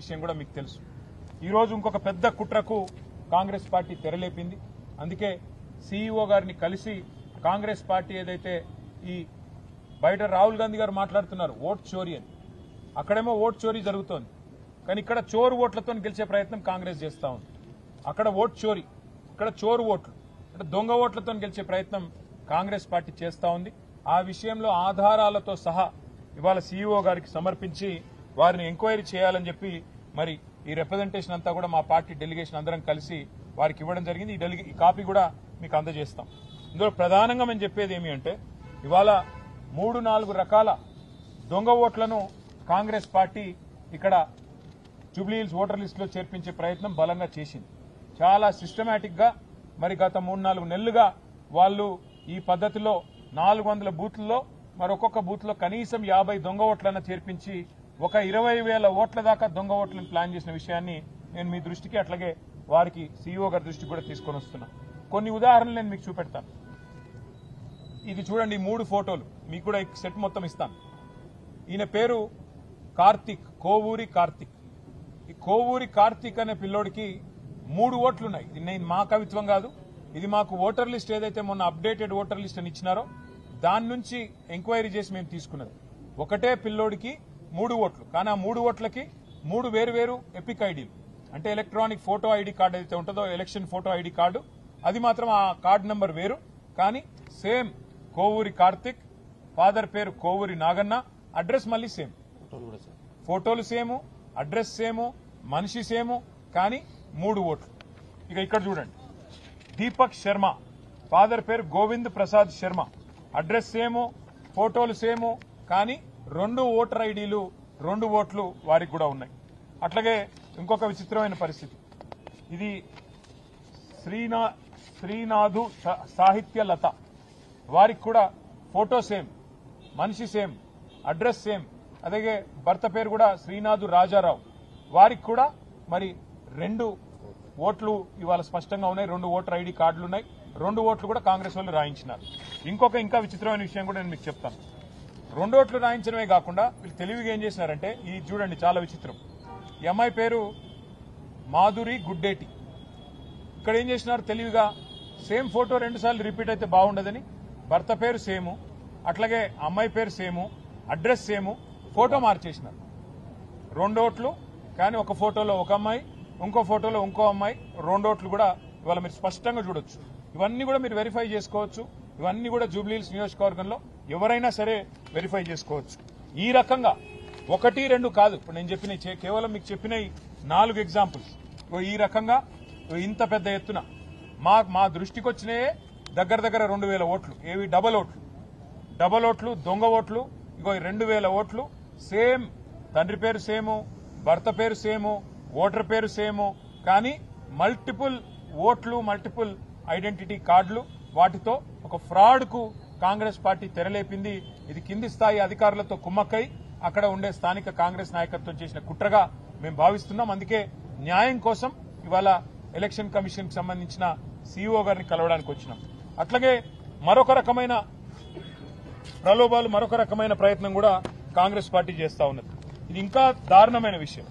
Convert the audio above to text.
విషయం కూడా మీకు తెలుసు. ఈ రోజు ఇంకొక పెద్ద కుట్రకు కాంగ్రెస్ పార్టీ తెరలేపింది. అందుకే సీఈఓ గారిని కలిసి కాంగ్రెస్ పార్టీ ఏదైతే ఈ బయట రాహుల్ గాంధీ గారు మాట్లాడుతున్నారు ఓట్ చోరీ అని, అక్కడేమో ఓట్ చోరీ జరుగుతోంది, కానీ ఇక్కడ చోరు ఓట్లతో గెలిచే ప్రయత్నం కాంగ్రెస్ చేస్తా ఉంది. అక్కడ ఓట్ చోరీ, ఇక్కడ చోరు ఓట్లు అంటే దొంగ ఓట్లతో గెలిచే ప్రయత్నం కాంగ్రెస్ పార్టీ చేస్తా ఉంది. ఆ విషయంలో ఆధారాలతో సహా ఇవాళ సీఈఓ గారికి సమర్పించి వారిని ఎంక్వైరీ చేయాలని చెప్పి మరి ఈ రిప్రజెంటేషన్ అంతా కూడా మా పార్టీ డెలిగేషన్ అందరం కలిసి వారికి ఇవ్వడం జరిగింది. ఈ కాపీ కూడా మీకు అందజేస్తాం. ఇందులో ప్రధానంగా మేము చెప్పేది ఏమి అంటే ఇవాళ 3-4 రకాల దొంగ ఓట్లను కాంగ్రెస్ పార్టీ ఇక్కడ జూబ్లీహిల్స్ ఓటర్ లిస్టులో చేర్పించే ప్రయత్నం బలంగా చేసింది. చాలా సిస్టమేటిక్ గా మరి గత 3-4 నెలలుగా వాళ్ళు ఈ పద్ధతిలో 400 బూత్లలో మరొక్కొక్క బూత్ లో కనీసం 50 దొంగ ఓట్లను చేర్పించి ఒక 20,000 ఓట్ల దాకా దొంగ ఓట్లను ప్లాన్ చేసిన విషయాన్ని నేను మీ దృష్టికి అట్లాగే వారికి సీఈఓ గారి దృష్టికి కూడా తీసుకొని వస్తున్నా. కొన్ని ఉదాహరణలు నేను మీకు చూపెడతాను. ఇది చూడండి, 3 ఫోటోలు మీకు కూడా సెట్ మొత్తం ఇస్తాను. ఈయన పేరు కార్తిక్, కోవూరి కార్తిక్. ఈ కోవూరి కార్తిక్ అనే పిల్లోడికి 3 ఓట్లున్నాయి. ఇది నేను మా కవిత్వం కాదు, ఇది మాకు ఓటర్ లిస్ట్ ఏదైతే మొన్న అప్డేటెడ్ ఓటర్ లిస్ట్ అని ఇచ్చినారో దాని నుంచి ఎంక్వైరీ చేసి మేము తీసుకున్నది. ఒకటే పిల్లోడికి 3 ఓట్లు, కానీ ఆ 3 ఓట్లకి 3 వేరు ఎపిక్ ఐడీలు, అంటే ఎలక్ట్రానిక్ ఫోటో ఐడి కార్డు ఏదైతే ఉంటుందో ఎలక్షన్ ఫోటో ఐడి కార్డు, అది మాత్రం ఆ కార్డు నంబర్ వేరు, కానీ సేమ్ కోవూరి కార్తిక్, ఫాదర్ పేరు కోవూరి నాగన్న, అడ్రస్ మళ్ళీ సేమ్, ఫోటోలు సేము, అడ్రస్ సేము, మనిషి సేము, కానీ 3 ఓట్లు. ఇక ఇక్కడ చూడండి, దీపక్ శర్మ, ఫాదర్ పేరు గోవింద్ ప్రసాద్ శర్మ, అడ్రస్ సేము, ఫోటోలు సేము, కానీ 2 ఓటర్ ఐడీలు 2 ఓట్లు వారికి కూడా ఉన్నాయి. అట్లాగే ఇంకొక విచిత్రమైన పరిస్థితి, ఇది శ్రీనాథు సాహిత్య లత, వారికి కూడా ఫోటో సేమ్, మనిషి సేమ్, అడ్రస్ సేమ్, అలాగే భర్త పేరు కూడా శ్రీనాథు రాజారావు, వారికి కూడా మరి 2 ఓట్లు ఇవాళ స్పష్టంగా ఉన్నాయి, 2 ఓటర్ ఐడి కార్డులు ఉన్నాయి, 2 ఓట్లు కూడా కాంగ్రెస్ వాళ్ళు రాయించినారు. ఇంకా విచిత్రమైన విషయం కూడా నేను మీకు చెప్తాను. 2 ఓట్లు రాయించడమే కాకుండా వీళ్ళు తెలివిగా ఏం చేసినారంటే, ఈ చూడండి చాలా విచిత్రం, ఈ అమ్మాయి పేరు మాధురి గుడ్డేటి. ఇక్కడ ఏం చేసినారు తెలివిగా, సేమ్ ఫోటో 2 సార్లు రిపీట్ అయితే బాగుండదని భర్త పేరు సేము, అట్లాగే అమ్మాయి పేరు సేము, అడ్రస్ సేము, ఫోటో మార్చేసినారు. 2 ఓట్లు, కానీ ఒక ఫోటోలో ఒక అమ్మాయి, ఇంకో ఫోటోలో ఇంకో అమ్మాయి, 2 ఓట్లు కూడా ఇవాళ మీరు స్పష్టంగా చూడొచ్చు. ఇవన్నీ కూడా మీరు వెరిఫై చేసుకోవచ్చు. ఇవన్నీ కూడా జూబ్లీహిల్స్ నియోజకవర్గంలో ఎవరైనా సరే వెరిఫై చేసుకోవచ్చు. ఈ రకంగా 1-2 కాదు, ఇప్పుడు నేను చెప్పిన కేవలం మీకు చెప్పిన 4 ఎగ్జాంపుల్స్. ఈ రకంగా ఇంత పెద్ద ఎత్తున మా దృష్టికి వచ్చినాయే దగ్గర 2,000 ఓట్లు. ఏవి డబల్ ఓట్లు, దొంగ ఓట్లు. ఇంకో 2,000 ఓట్లు సేమ్, తండ్రి పేరు సేము, భర్త పేరు సేము, ఓటర్ పేరు సేము, కానీ మల్టిపుల్ ఓట్లు, మల్టిపుల్ ఐడెంటిటీ కార్డులు. వాటితో ఒక ఫ్రాడ్ కు కాంగ్రెస్ పార్టీ తెరలేపింది. ఇది కింది స్థాయి అధికారులతో కుమ్మక్కై అక్కడ ఉండే స్థానిక కాంగ్రెస్ నాయకత్వం చేసిన కుట్రగా మేము భావిస్తున్నాం. అందుకే న్యాయం కోసం ఇవాళ ఎలక్షన్ కమిషన్ కి సంబంధించిన సీఈఓ గారిని కలవడానికి వచ్చినాం. అట్లాగే మరొక రకమైన ప్రలోభాలు, మరొక రకమైన ప్రయత్నం కూడా కాంగ్రెస్ పార్టీ చేస్తా ఉన్నది. ఇది ఇంకా దారుణమైన విషయం.